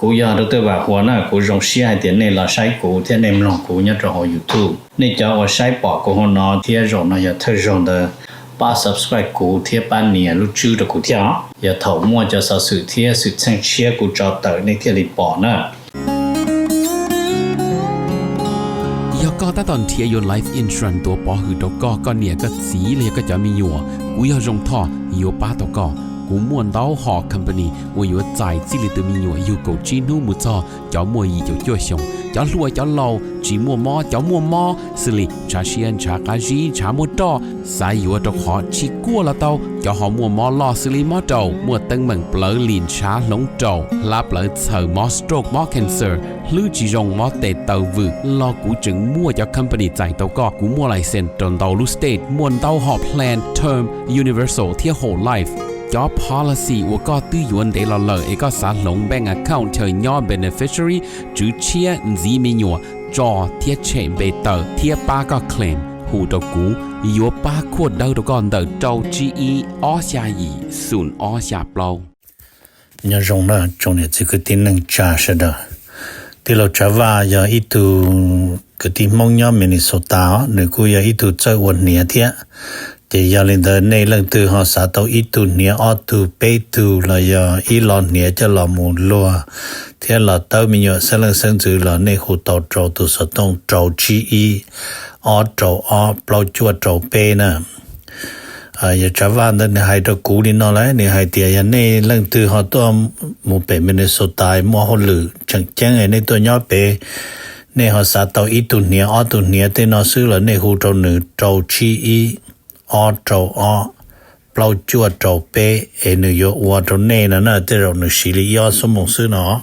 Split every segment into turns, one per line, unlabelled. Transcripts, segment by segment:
กูอยากรู้ตัวว่าหัวหน้ากูรงเสียเดี๋ยวนี้เราใช้กูที่ในลองกูเนี่ยจะหอ YouTube นี่จะว่าใช้ปอกกูหัวหน้าที่รงนะอย่าเธอรงเด้อป้า subscribe กูที่ป้าเนี่ยรู้ชื่อ的กูที่อย่าถอมั่วจะสสื่อที่สื่อแจ้งเชียกูจะเตอในที่รีปอนะ
ก็ตอนเทียยน Life Insurance ตัวปอหือตกก็เนี่ยก็สีเลยก็จะมีอยู่กูอยากจงท่ออยู่ป้าตกกูม่วนเต้าหอ company ว่าอยู่ใจจิลิตมีอยู่กูจีนูมุจอจะมัวอีจะจ่วยชงจะรวยจะเล่าจีมัวมอจะมัวมอสิลิชาเชียนชากาจีชามัวตอสายอยู่ตกหอชิกัวละเต้าจะหอมัวมอลอสิลิมอเต้ามัวตึงเหมือนเปลือลินชาหลงเต้าลาเปลือเสือมอสโตรกมอ cancer หรือจีจงมอเตเต้าวืรอกูจึงมัวจะ company ใจเต้าก็กูมัวไลเซนตนเต้าลูสเตทมวนเต้าหอ plan term universal เที่ย whole life job policy ว่าก็ตื้อยวนเดลเลอเอกสารลงแบงก์ account เธอย่อ beneficiary จื้อเชียจีมีหยัวจอเทียเชมเบเตอร์เทียป้าก็เคลมหูตกูยัวป้าขวดเดาตก่อนเดาเจ้า GE ออชายีศูนย์ออชาเปล่า
อย่ารงนะจงเนี่ยจะคือที่นึงจ่าชะดะที่เราจะว่าอย่าอีตูคือที่มองย่อมินิโซตาหรือกูอย่าอีตูเจ้าวันเนี่ยเทียจะยาลินเดในเรื่องตัวหอสาตัวอีตูเนี่ยออตูเปตูแล้วอย่าอีหลอนเนี่ยจะหลอมูลัวเทียหลอเต้ามีอยู่เสลังเซิงจือหลอในหูเต้าโจตัวสต้องโจ GE ออโจออเปล่าจัวโจเปนะอย่าจะว่าในให้ตัวกูนี่นอเลยในให้เตียในเรื่องตัวหอตัวหมู่เป็นมินิโซตายมัวหลือจังแจ้งในตัวย่อเปในหอสาตัวอีตูเนี่ยออตูเนี่ยเตนอซื้อหลอในหูโจหนึ่งโจ GEออโจออเปล่าจัวโจเปนโยวัวโจเน่นะเตเราหนึ่งสิริยอสมองซื้อเนาะ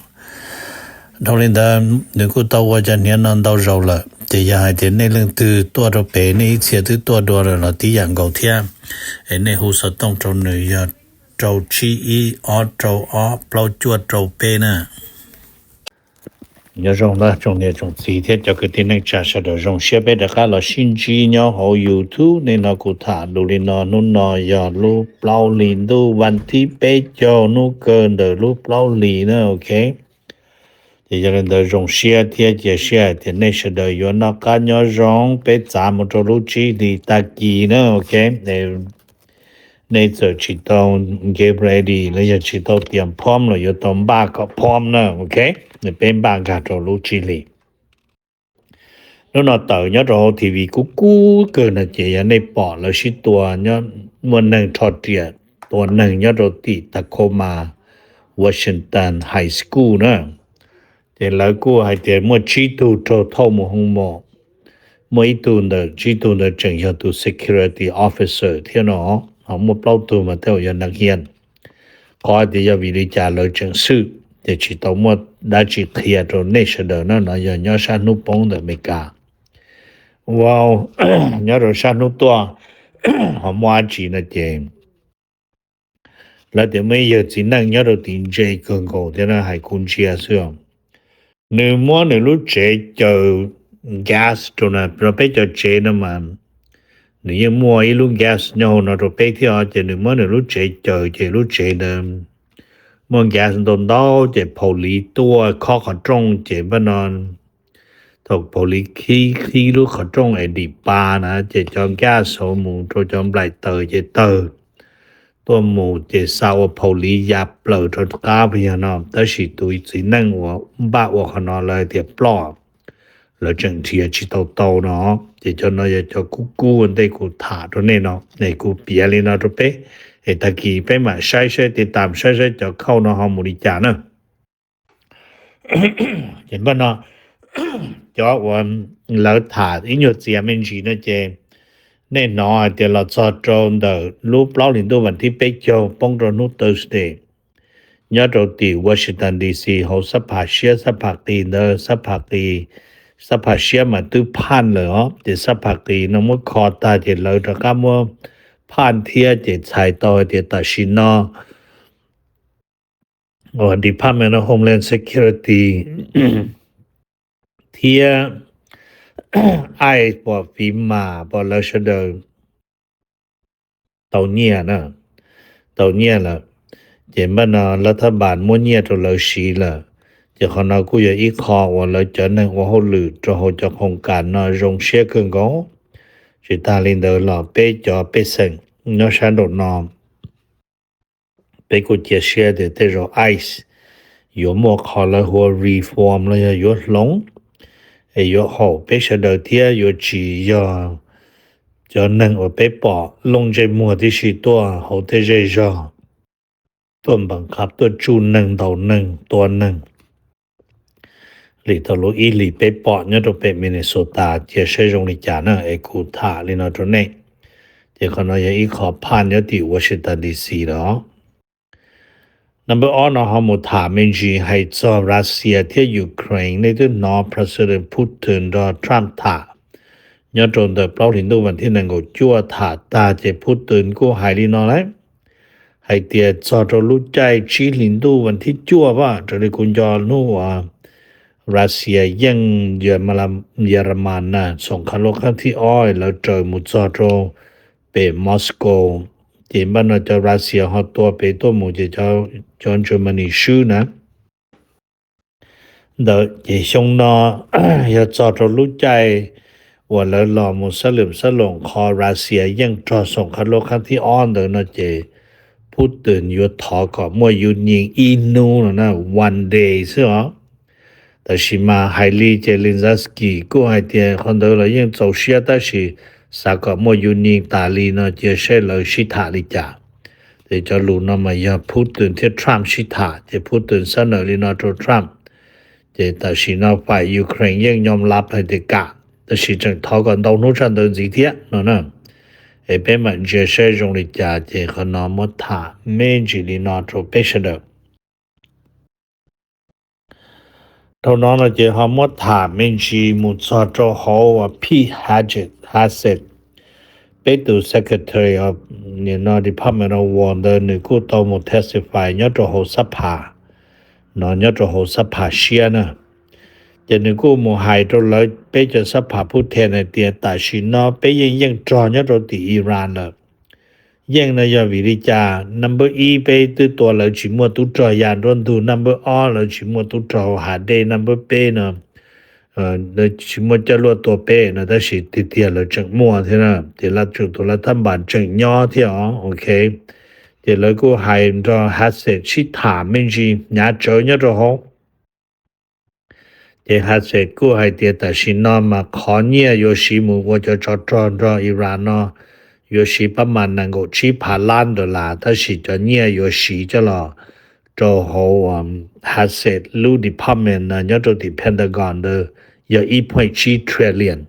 ทอลินดาหนึ่งกูตัวว่าจะเนี่ยนั่นตัวเราละจะอยากให้เด็กในเรื่องตัวเราเปในเสียตัวตัวเราที่อย่างเก่าเทียในหูสต้องโจหนึ่งยาโจGEออโจออเปล่าจัวโจเปนะnhớ rong là trong này trong gì thế cho cái tin này trả sợ được rong xe bé đã là xin chi nhau họ YouTube nên nó cụ thả đồ lên nó giờ lu plau lìn đồ văn tí bé cho nó cơn được lu plau lìn nữa ok thì cho nên đời rong xe thế giờ xe thì này sẽ đời yo nó cá nhớ rong bé giảm một chỗ lu chi thì ta kỳ nữa ok này giờ chỉ tao get ready là giờ chỉ tao tiệm pom rồi yo tao ba có pom nữa okในเป็นบางกาโตลูชิลีแล้วนอเตอร์ยอดโรทีวีกูเกินนะเจียในปอดแล้วชิตัวยอดมวนหนึ่งทอดเตียตัวหนึ่งยอดโรติตะโคมาวอชิงตันไฮสคูลนะเจแล้วกูให้เจมวชิตูโตทอมหงมอมวยตูนเดชิตูนเดจังยอดตู security officer เที่ยเนาะเอามวเปล่าตูมาเที่ยวยอดนักเรียนขอที่จะวิริจาเลยจังซื้อแต่ชิตอมวได้จิเคลียร์ตัวเนชเดอร์นั่นนะอย่าชานุปงเดอเมกาว้าวอย่าเราชานุตัวหอมว่าจีนะเจมแล้วเดี๋ยวไม่เยอะจีนั่งอย่าเราตินเจเกินโกเดี๋ยวนะให้คุณเชียร์เสื่อมหนึ่งมัวหนึ่งรู้เจเจอแก๊สตัวนั้นเราไปเจอเจน้ำมันหนึ่งยังมัวอีลูกแก๊สเนี่ยเราไปที่อาจจะหนึ่งมัวหนึ่งรู้เจเจอเจรู้เจเดิมมองแกสโดนดอเจ็บโพลีตัวข้อขจงเจ็บบ้านอนถูกโพลีขี้ลูกขจงไอ้ดิปานะเจ็บจอมแก้สมูตัวจอมไหลเตยเจ็บเตยตัวหมูเจ็บสาวโพลียับเปลือยทดก้าพยานอมแต่สิตุยสินั่งหัวบ้าหัวขนอนเลยเจ็บปลอบแล้วจังเทียชิโตเนาะเจ็บจนเราจะกูได้กูถาตัวนี้เนาะในกูเปียเลยเนาะตัวเป๊ะไอ้ตะกี้ไปมาใช้ติดตามใช้จะเข้าเนาะเฮามูริจานะเห็นบ่เนาะจะว่าแล้วถาอีหยดเสียมันจีนะเจแน่นอนเดี๋ยวเราสอดตรงเดอรูปเล่าลินตัววันที่ไปเจ้าป้องตนุเตอร์สเดย์ยอดตีวอชิงตันดีซีเฮาสภาเชียสภาตีเนอสภาตีสภาเชียมาตื้อพันเลยเดี๋ยวสภาตีนมุคอตาเดี๋ยวเราจะก็มัวผ่านเทียเจ็ดชายต่อเดียตัดชินอDepartment of Homeland Security เทียไอ้ปอฟิมมาปอแล้วเฉดเตาเนี่ยนะเตาเนี่ยละเจ็บบ้านรัฐบาลมั่วเนี่ยตัวเราชีละเจ จะขนากูอย่าอีกขอว่าเราจะนึงว่าเขาหรือจะเขาจะโครงการเนาะรงเชียขึ้นก็สิตาลินเดอร์หล่อเป้จอเป้ซึ่งเนาะฉันโดนนอมเป้กูจะเชียเดเตโรไอซ์อยู่มัวขอแล้วหัวรีฟอร์มแล้วอยู่หลงอยู่เขาเป้เสดเทียอยู่จีจะนึงว่าเป้ปอลงใจมัวที่สิตัวเขาเตใจจอตัวบังคับตัวจูนึงต่อนึงตัวนึงหลีตะลุอีหลีไปปอเนี่ยตัวเป็นมินนิโซตาเจใช้รงลิจานะกูทาลินอตัวนี้เจคนอยอีขอผ่านเนี่ยที่วอชิงตันดีซีเนาะ Number 1เฮาหมดถามมินจีให้จอรัสเซียที่ยูเครนในตัวนอ President Putin ดอทรัมป์ถาเนี่ยตรงเดเปล่าลินดูวันที่1ก็จั่วถาตาเจพูดตื่นกูหายลินอเลยให้เตียจอดรู้ใจชี้ลินดูวันที่จั่วว่าจะได้คุณจอนู่ว่ารัสเซียยังเยอรมันนะสงครามโลกครั้งที่อ้อยแล้วเจอมุจอโตไปมอสโกที่บ้านจะรัสเซียฮอตัวไปตัวมุจเจ้าจอนเยอรมนีชื่อนะเดี๋ยวจะชงนออย่าจอดรู้ใจว่าแล้วรอมุสลิมสลงคอรัสเซียยังจอสงครามโลกครั้งที่อ้อนเดี๋ยวนะเจพูดตื่นอยู่ทอก็มวยยุนยิงอีนูนะ one day ใช่ไหมแต่是嘛海里这林扎斯基过海点看到了因走些但是啥个么有人大理呢接受了西塔里家这叫路那么要普顿ที่ Trump 西塔จะพูดถึงเสนอลินอตัว Trump จะแต่สินะฝ่ายยูเครนยังยอมรับให้ได้กะแต่สิจังทอกันตรงนู้นฉันเดินสิเทียนะเป็นมันจะใช้รงลิจาจะขนมดถาเมจิลินอตัวเปชเดอเท่านั้นจะหามดถามมินชีมุดซอจอฮอว่าพี่ Hassett เป็นตัว Secretary of Department of War เดินนึกูตัวมุด testify ยอดโหสภายอดโหสภาเชียนะจะนึกูมุหายตัวเลยเป็นจะสภาผู้แทนในเตียแต่ชินอเป็นยังจอยอดตีอิหร่านเลยยังนายวิริจา number 1ไปตัวเราชิมัวตุจอยานรนตู number 2เราชิมัวตุจอหาได้ number เปนะเราชิมัวจะรวดตัวเปนะแต่สิติเตียเราจังมัวที่นะเดี๋ยวเราจุดตัวเราทำบานจังย่อที่โอเคเดี๋ยวเราก็หายรอฮัสเซชิถามไม่จีญาเจอเนี่ยรอเดี๋ยวฮัสเซก็ให้เดี๋ยวแต่ชินอมาขอเนี่ยโยชิมูว่าจะจอดรออิหร่านเนาะ有时ประมาณ能够去爬烂的啦，但是就你有时就了，就好还是路 department 呢，要做 Pentagon 的有1.7 trillion，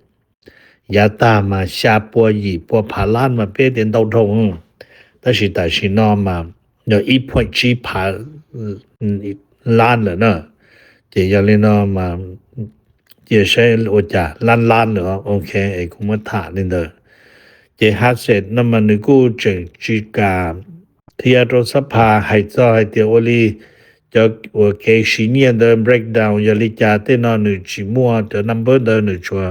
也大嘛下波波爬烂嘛，别点到头，但是呢嘛，有1.7爬烂了呢，这要你呢嘛，也是我讲烂了 ，OK， ไอ้กูมาถามนี่เด้อเจฮัสเสร็จน้ำมันกูจึงจีกาที่รถสภาให้จ่อให้เตียวลีจะว่าเคชิเนียเดิน breakdown ยาลิจาเตนอนจิมัวเดนัมเบอร์เดินชัว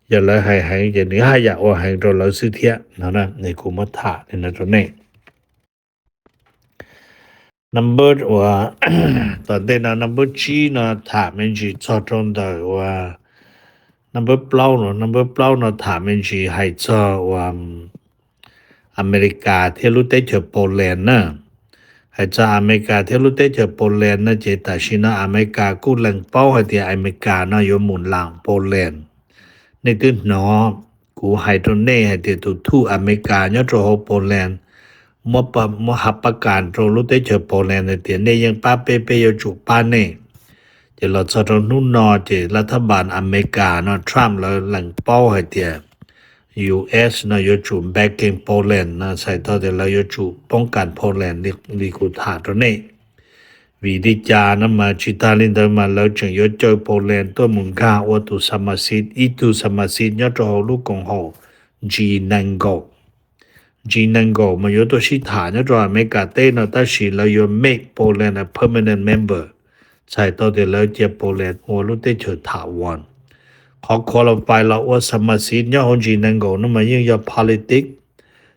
อย่าเลยให้จะนี่ให้อยากว่าให้เราซื้อเทียนะในกูมาถาในตัวนี้ number ว่า ตอนเดินnumber จีนะถามมันจีชอบตรงเดียวว่าnumber เปล่าเนาะถามมันจีให้เจ้าว่าอเมริกาที่รู้ได้เจอโปแลนด์นะให้เจ้าอเมริกาที่รู้ได้เจอโปแลนด์นะเจตาชินะอเมริกากูเล็งเป้าให้ที่อเมริกานะอยู่หมุนหลังโปแลนด์ในตึกเนาะกูให้ตรงนี้ให้ที่ทูอเมริกาเนี่ยโจโปแลนด์มหับประการโจรู้ได้เจอโปแลนด์ในที่นี้ยังป้าเป้อยู่จุป้าเนี่ยจะเราจะต้องนู่นนอจะรัฐบาลอเมริกาเนาะทรัมป์แล้วหลังเป้าให้เดีย US เนาะอยู่จุ backing Poland นะใส่ต่อแต่เราอยู่จุป้องกันโปแลนด์ดีกูถาตัวนี้วิธีจานะมาจิตาลินเดอร์มาแล้วจึงอยู่เจอโปแลนด์ตัวมุนค่าว่าตุสมาชิกอีตุสมาชิกเนี่ยจะเอาลูกกงโหจีนังโกมาอยู่ตัวชิถาเนี่ยจะอเมริกาเต้เนาะแต่สิเราอยู่ make Poland a permanent memberใช่ตัวเดียวแล้วเจ็บโปแลนด์โอ้รู้ได้เจอถาวรขอ qualify เราว่าสมาชิกเนี่ยคนจีนก็นั่นมันยังอยู่ politics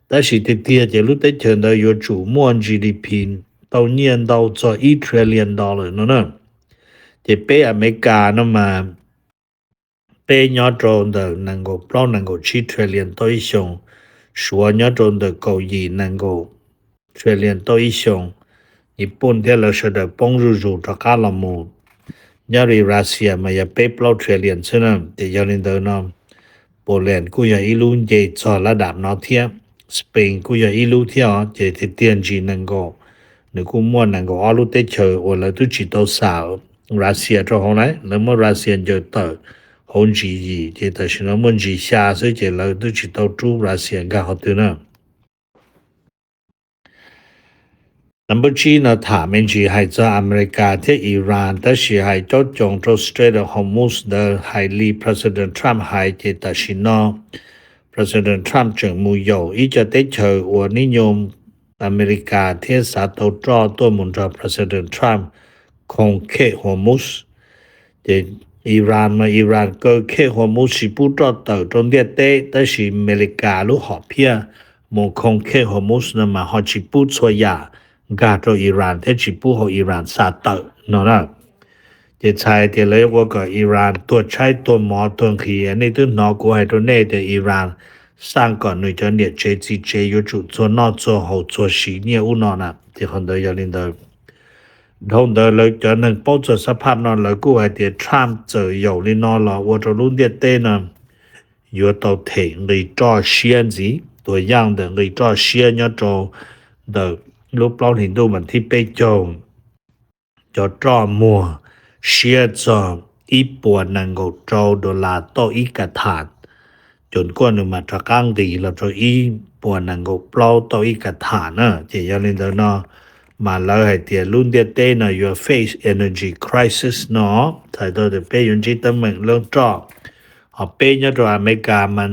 แต่สิที่เดียวจะรู้ได้เจอได้อยู่จู่มวน GDP 到年到做$1 trillionนั่นนะ这被อเมริกา那么被亚洲的能够不能够去trillion对象说亚洲的高义能够trillion对象日本的了是的帮助住这个了么亚里รัสเซีย嘛也被不 trillion 是呢的要领导呢波兰กูอย่าอีลุนเจจอระดับนอเทียสเปนกูอย่าอีลุเทียเจที่เตียนจีนังก็นึกูม่วนนังก็อาลุเตเชอวละตุจิโตสาวรัสเซียจะหงไหนแล้วเมื่อรัสเซียจะต่อหงจีอีเจแต่ฉันมันจี下所以เจละตุจิโตจูรัสเซียก็เขาตัวนะNumber 3呢他们是还在อเมริกาที่อิหร่านแต่是还เจ้าจงเจ้า Strait of Hormuz 的还离 President Trump 还เจแต่是เนาะ President Trump จึงมูโยอีจะได้เจอว่านิยมอเมริกาที่สาตัวจอตัวมุนจอ President Trump คงเขต Hormuz เจอิหร่านมาอิหร่านก็เขต Hormuz สิปูจอเต่าตรงเดียเตแต่是อเมริกาลูกหอบเพียมงคงเขต Hormuz นะมาหอจิปูช่วยยากาโตอิหร่านที่จิปูของอิหร่านสาเตอเนาะนะจะใช้ที่เลยว่าก็อิหร่านตัวใช้ตัวหมอตัวขี้อันนี้ตัวนอกูให้ตัวเน่ที่อิหร่านสร้างก่อนหน่วยจะเนี่ยเจจีเจอยู่จุดตัวนอตัวหัวตัวสีเนี่ยอุนอนะที่คนเดียลินเดอทงเดอเลยจะหนึ่งป้องจะสภาพนอนเลยกูให้ที่ทรัมป์เจออยู่ลินอละว่าจะรุ่นเดียเต้นะอยู่ตัวเถิงเลยจ่อเชียนสิตัวอย่างเดิมเลยจ่อเชียนเนี่ยจ่อเดิมลูกเปล่าเห็นดูมันที่ไปจงจะจ่อมัวเชียจออีปวดนังก็จ่อ$ต่ออีกระถานจนกว่านึงมาจะก้างดีแล้วจะอีปวดนังก็เปล่าต่ออีกระถานนะเจียลินเดอร์เนาะมาแล้วให้เตียรุ่นเดียเต้เนาะ your face energy crisis เนาะถ่ายตัวเดียเป้ยุนจิตตั้งเหมือนเรื่องจ่อเอาเป้เนี่ยตัวอเมริกามัน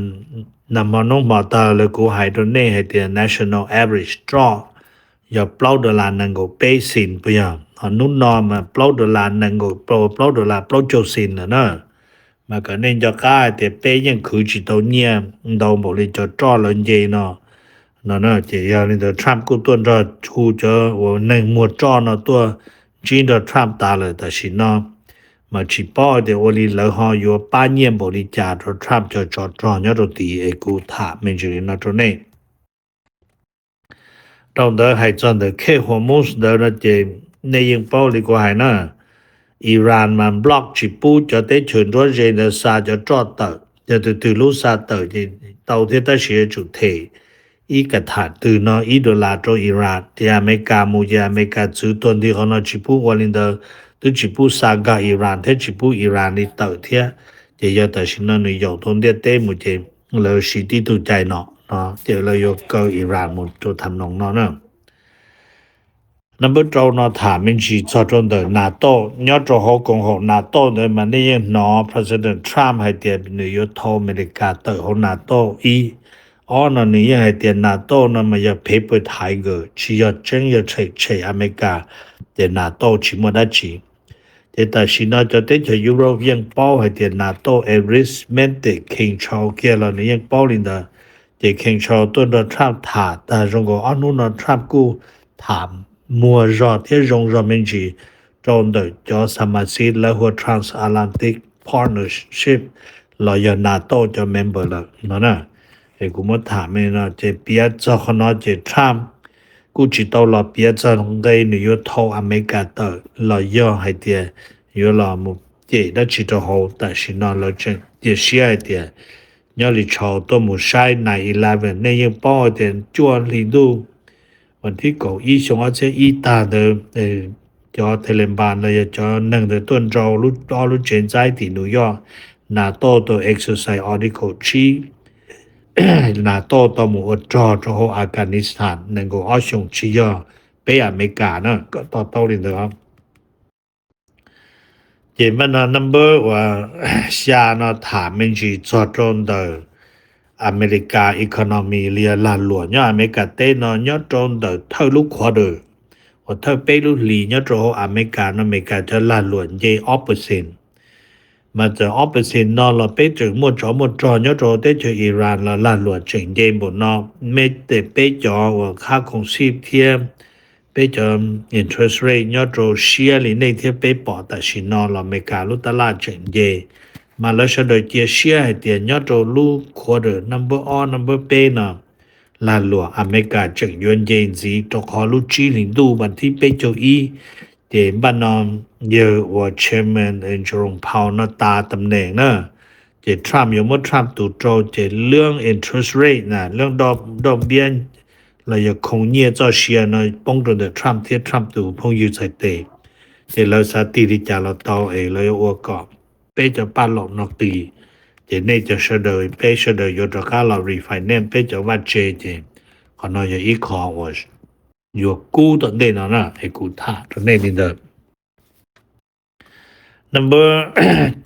นำมาน้องมาตาเลยกูให้ตัวเน่ให้เตีย national average จ่ออย่าเปล่า$นังก็เป้สินไปอย่างนุ่นนอมาเปล่า$นังก็เปล่า$เปล่าโจสินนะมาก็เน้นจะก้าแต่เป้ยังคือจิตเนี่ยดาวบอกเลยจะจ่อลนเจเนาะนะเจียนี่เดอทรัมป์กูตัวจะชูจะว่าหนึ่งหมวดจ่อเนาะตัวจีนเดอทรัมป์ตาเลยแต่สิเนาะมาชิป้อเดี๋ยววันนี้เราหออยู่ป้าเยี่ยมบริจาคทรัมป์จะจ่อเนี่ยตัวตีไอ้กูถามมันจะเรียนตัวนี้เราเดินให้จนเดินแค่หัวมุสเดินเจในยังเป้าเลยกว่าให้นะอิหร่านมันบล็อกจิปูจะได้เชิญตัวเจนซาจะจอดเตอจะตื่นรู้ซาเตอที่เตาที่ได้เสียจุดเทอีกระถานตื่นเนาะอี$ตัวอิหร่านที่อเมริกามูจะอเมริกาซื้อตัวที่เขาเนาะจิปูวันนี้เดินตัวจิปูซากาอิหร่านที่จิปูอิหร่านนี่เตอเทียจะยอดแต่ชินนอยู่ตรงเดียเต้มูเจเลยสิที่ถูกใจเนาะเดี๋ยวเรายกเกาอิหร่านหมดตัวทำนองเนาะNumber 2เนาะถามมันสิจอจนเดนาโตยอดจะฮกงของนาโตเดมันได้ยังเนาะ President Trump ให้เตียนิวยอร์กอเมริกาเตอของนาโตอีอ๋อเนาะนี่ให้เตียนาโตเนาะมันจะ paper tiger ชิยอดจังยอดใช้อเมริกาเตียนาโตชิมได้ชิแต่สินาจะได้จะยุโรปยังเป้าให้เตียนาโตเอริสเมนเตคิงชาวเกียแล้วนี่ยังเป้าลินเดอเจคิงชาวตัวเดทรัมป์ถาแต่จงก็อันนู้นทรัมป์กูถามมัวรอที่รงรมันจีจนเดจอสมาชิกและหัว Transatlantic Partnership ลอยนาโตจะเมมเบอร์ละเนาะนะไอ้กูมาถามเนาะจะเปียจะขนาดจะทรัมป์กูจิตเอาละเปียจะลงได้นิวยอร์กอเมริกาเตอลอยให้เดียอยู่ละมุเจได้จิตเอาแต่สินอนละจังเดียเสียเดียยอลิชาวตัวมุใช้9/11ในยังป้อเดียจวนลิดูวันที่ก่ออีชงอาเจอีตาเดจอเทเลมบานเลยจอหนึ่งเดต้นจอรุดเจนใจที่นิวยอร์กนาโตตัว exercise article ชีนาโตตัวหมู่จออัฟกานิสถานหนึ่งก็อ้อชงชียอไปอเมริกานะก็ต่อเลยนะครับเจมันนะ number ว่าชาเนาะถามมันจีจอจนเดอเมริกา economy เรียลานหลวงอเมริกาเต้นยอดจนเดเท่าลูกขวดว่าเท่าเป้ลูกหลียอดโจอเมริกาจะลานหลวงเยopposite มาจะopposite นอเราเป้ถึงหมดจอยอดโจได้เจออิหร่านละลานหลวงเจ๋งเยบนนอไม่แต่เป้จอว่าค่าของชีพเทียม bây giờ interest rate nhớ rồi share li này thì bây bỏ tại xin nó là mấy cả lúc ta la chuyện gì mà lấy sau đó chia share thì nhớ rồi lúc quarter number O number B nè là lụa America chuyện yuan gì cho họ lúc chi linh đu bản thì bây giờ y thì bạn nó giờ và chairman Jerome Powell nó ta tầm nền nè thì Trump有冇 Trump ถูกโจthì เรื่อง interest rate น่ะเรื่องดอกเบี้ยเราอย่าคงเงียจ่อเชียร์เนาะป้องกันแต่ Trump ที่ Trump ถูกพงอยู่ใส่เตะแต่เราสาติที่จะเราต่อเองเราอวกอบเป้จะปั้นหลอกนอกตีแต่เนี่ยจะเสดยเป้เสดยยศราเรา refinance เป้จะว่าเจขอน้อยอีกขอว่าอยู่กู้ตัวเด่นนะไอ้กู้ท่าตัวเด่นนี่เด้อnumber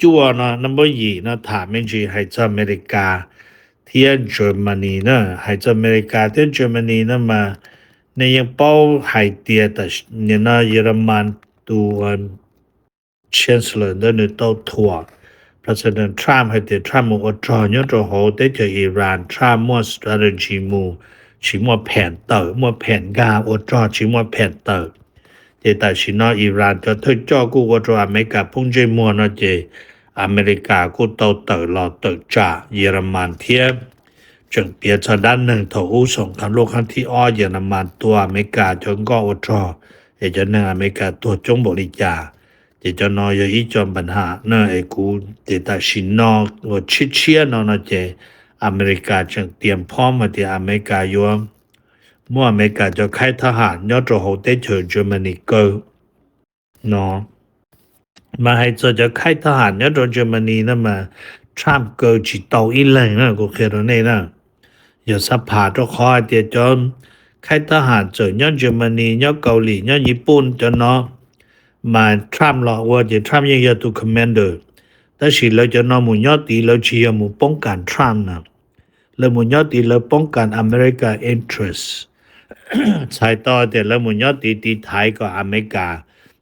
จัวนะ number 2นะถามไม่ใช่ให้จะอเมริกาที่เยอรมนีนะให้จะอเมริกาที่เยอรมนีนะมาในยังเป้าให้เตียแต่เนี่ยนะเยอรมันตัว chancellor เดินตัวทัวร์ president Trump ให้เตีย Trump มัวจอเนี่ยจะโหได้เจออิหร่าน Trump มัว strategy มัวชิมัวแผนเตอมัวแผนกาอจอชิมัวแผนเตอแต่ชินออิหร่านจะเธอจอกูว่าจะอเมริกาพุ่งใจมัวนะเจอเมริกากูเตอเตอรอเตอจ่าเยอรมันเทียบจึงเปียชด้านหนึ่งถอูสงครามโลกครั้งที่อ้อเยอรมันตัวอเมริกาจนก็อจอจะหนึ่งอเมริกาตัวจงบริจาจะนอยอีจอมปัญหาเนอไอ้กูแต่ชินอว่าชิเชียนอนะเจอเมริกาจึงเตรียมพร้อมมาที่อเมริกาอยู่มั่วอเมริกาจะ开ทหารยอดจะโหได้เจอเยอรมนีเกอเนาะมาให้จะ开ทหารยอดเยอรมนีนะมาทรัมป์เกิดจิตโตอีหลังนะกูเคยรู้นี่นะอย่าสภาจะขอเดียวจน开ทหารเจอยอดเยอรมนียอดเกาหลียอดญี่ปุ่นจนเนาะมาทรัมป์หรอกว่าจะทรัมป์ยังอยู่คอมมานเดอร์แต่สิเราจะเนาะมุยอดตีเราเชียร์มุป้องกันทรัมป์นะแล้วมุยอดตีเราป้องกันอเมริกา interestใช่ต่อแต่แล้วมุนยอดตีไทยก็อเมริกา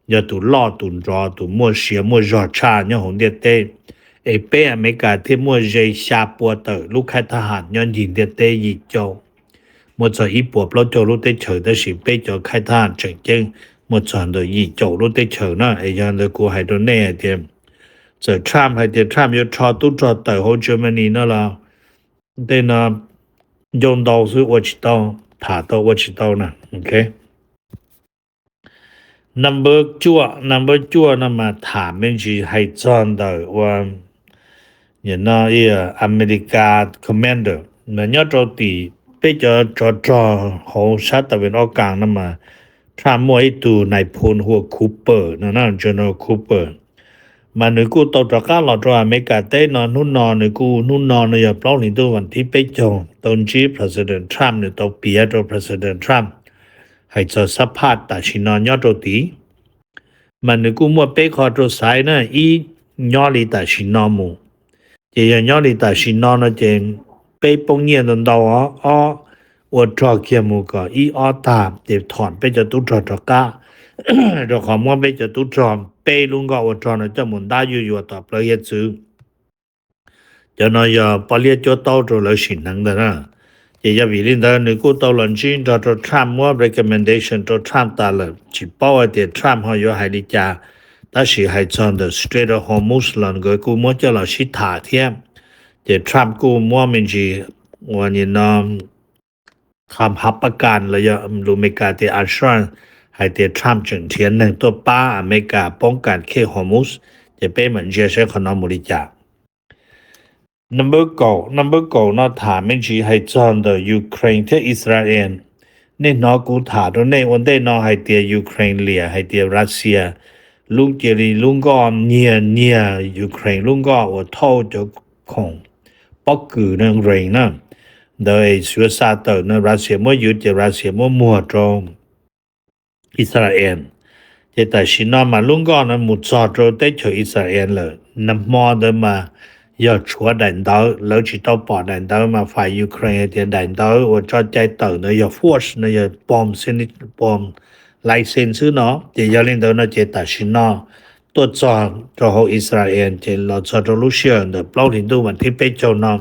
อย่าตุล่อตุนรอตุมัวเสียมัวรอชาเนี่ยหงเดียเต้เป้อเมริกาที่มัวเจชาปัวเตอลูกทหารย้อนยิงเดียเต้ยีโจมัวจะอีปัวปลดโจลูกเตเฉยแต่สิเป้จะทหารเจ๋งเจ๋งมัวจะเดยีโจลูกเตเฉยนะยันเลยกูให้ตัวแน่เดียจะทรัมป์ให้เดียทรัมป์ยชอตุจอเตอโฮเยอรมนีนั่นละเดนะยงดาว是我知道ถาตัวว่าชิตานะโอเค number จั่วนะมาถามเป็นสิให้จอนได้ว่าอย่างน้อยอเมริกา commander มันยอดจอตีไปจอของชาติตะวันออกกลางนะมาทรามมวยตูนายพลหัวคูเปอร์นั่นGeneral Cooper มาหนูกูตจากการหลอดอเมริกาเต้นอนนู่นนอนหนูกูนู่นนอนอย่าปล้องหนิตัววันที่ไปจงตอนที่ President Trump เนี่ยตัวเปียตัว President Trump ให้จะสัมภาษณ์แต่ชินอนยอดตีมันหนูกูมัวไปขอตัวสายนะอียอดลีแต่ชินอนมูเจียยอดลีแต่ชินอนนะเจนไปปงเงียนตอนอ๋อว่าจอเขียมูก็อีออตามเดี๋ยวถอนไปจะตุ้จอจากก้าเดี๋ยวขอมัวไปจะตุ้จอมไปลุงก็ว่าจอนะจะหมุนได้อยู่ต่อเปล่าเยซูจะนอยปอเลียจโตตัวเราสินังเด้อนะจะวิลินเดอร์นึกูตัวหลังจินตัวทรัมป์ว่า recommendation ตัวทรัมป์ตาเลยจิเป้าเดียทรัมป์เขาอยู่ให้ลิจาแต่สิให้จอนเดอ Strait of Hormuz หลังก็กูมัวจะเราชิถาเทียมเดียทรัมป์กูมัวมันจีวันนี้น้องคำหับประกันเลยลูเมกาเดียอัลชรันให้เดียทรัมป์จึงเทียนหนึ่งตัวป้าอเมริกาป้องกันเคฮอร์มุสจะเป็นเหมือนเจสันขนมบริจาคnumber 9นะถามไม่ใช่ให้จอนเดอยูเครนที่อิสราเอลนี่นอกูถามตรงนี้วันเดนอให้เดียยูเครนเลียให้เดียรัสเซียลุงเจรีลุงก็เนียยูเครนลุงก็ว่าโทษจะคงปอกคือนั่งเรงนะโดยสุดซาเตอร์นะรัสเซียมั่วยุติรัสเซียมั่วตรงอิสราเอลแต่ชินอมาลุงก็นะมุดจอดโรเตเฉยอิสราเอลเลยนำมอเดมา要出弹道楼去到爆弹道嘛ฝ่ายยูเครน的弹道我จอดใจเตอร์นะ要 force นะ要 bomb เส้นbomb ไลเซนซ์เนาะจะ要令到那些大ชินอตัวจอดจะเอาอิสราเอลจะเราจอดรูเซียน的เปล่าถึงตัววันที่ไปเจ้าเนาะ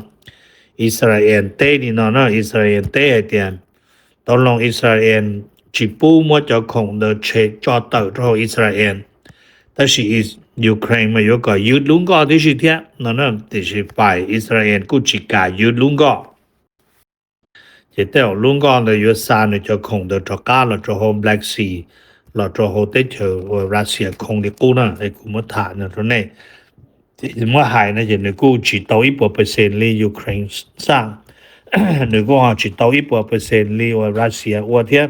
อิสราเอลเต้นี่เนาะอิสราเอลเต้เดียนตอนลงอิสราเอล chỉ bu mua cho không được chế cho tàu cho Israel但是 Ukraine 嘛有个有两个的是天那就是拜 Israel 估计改有两个这到两个的有三的就空的就加了之后 Black Sea 了之后的就Russia 空的股呢ไอ้กูมาถามนะตรงนี้ที่เมื่อหายนะจะนึกกูchỉ到1% เลย Ukraine สร้างนึกกูchỉ到1% เลยว่า Russia ว่าเทีย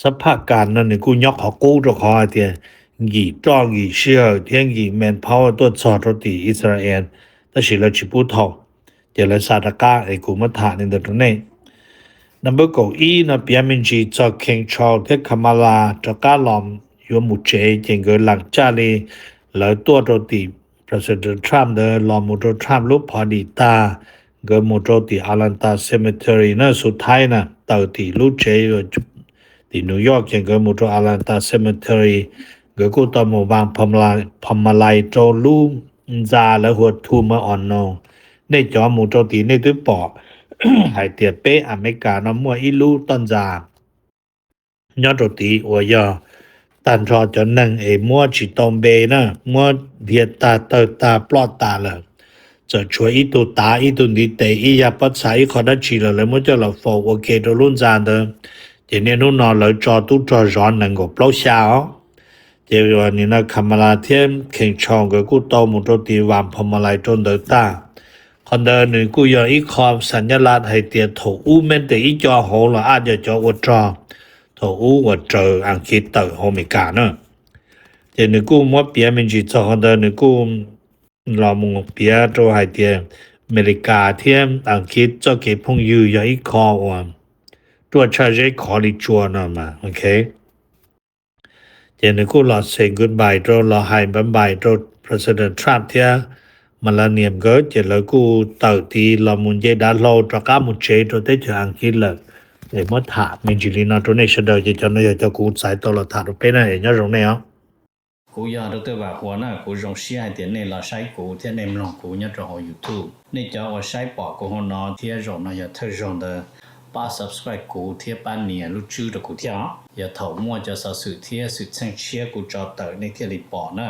สภาพการนั้นนึกกูยกเขากู้จะขอเทีย以照以需要天以 manpower 多找到的อิสราเอล但是了只不透เดี๋ยวซาตากาไอ้กูมาถามในตรงนี้ number 9นะเปียมินจีจะเคิงชอลเทคามาลาจะกาลอมอยู่มุเจจึงเกิดหลังจากเลยแล้วตัวตัวตี president Trump เดลอมมุโต Trump ลุพอดีตาเกิดมุโตตีอารันตา cemetery นะสุดท้ายนะต่อตีลุเจตีนิวยอร์กจึงเกิดมุโตอารันตา cemeteryเกิดกูต่อหมู่บ้านพมาลัยโจลูจาและหัวทูมาอ่อนนองในจอหมู่โจตีในตัวปอหายเตียเป้อเมริกาน้ำมัวอีลูต้นจายอดโจตีอวยตันชอจนนั่งมัวจิตองเบนะมัวเดียตาตาปลอดตาเลยจะช่วยอีตัวตาอีตัวนี้เตอียาปัสสายขอได้ชีเลยมัวจะเราโฟโอเคตัวรุ่นจานเดิมเดี๋ยวนี้นู่นนอนเลยจอตู้จอร้อนนั่งก็เปล่าเช้าเดี๋ยวนี้นะคำมาลาเทียมเข่งชองก็กูโตมุโตตีวามพมาลายจนเดินตาคนเดินนี่กูยังอีกความสัญลักษณ์ให้เตียถูอู้แม้แต่อีจอโหละอาจจะจอวัดจอถูอู้วัดเจออังกฤษเตอร์โฮมิกาเนอะเดี๋ยวนี้กูมัวเปียมันจีจอคนเดินนี่กูรอมึงเปียโจให้เตียอเมริกาเทียมอังกฤษเจ้าเก็บพงอยู่ยังอีกคอว่าตัวชาเจขอลิจัวนะมาโอเคเดี๋ยวนี้กูรอ say goodbye โจรอให้บ๊ายบายโจ president Trump เทียมาลาเนียมก็จะแล้วกูต่อที่เรามุนเจดาโลตระก้ามุเจตัวเตจอังกฤษเลยเดี๋ยวมาถามมิจิลินาตัวนี้เฉยๆจะเนี่ยจะกูใส่ตัวเราถามเป็นอะไรเนี่ยตรงนี้
กูอยากรู้ตัวว่าหัวหน้ากูรงเสียเดี๋ยวนี้เราใช้กูที่ในมลงกูเนี่ยจะเอา YouTube นี่จะว่าใช้ปอกกูหัวหน้าที่รงน่ะอย่าเธอรงเดอป้า subscribe กูที่ป้าเนี่ยรู้ชื่อตัวกูที่อย่าเถ่ามั่วจะสื่อที่สื่อเชียร์กูจอเตอในที่รีปอร์ตนะ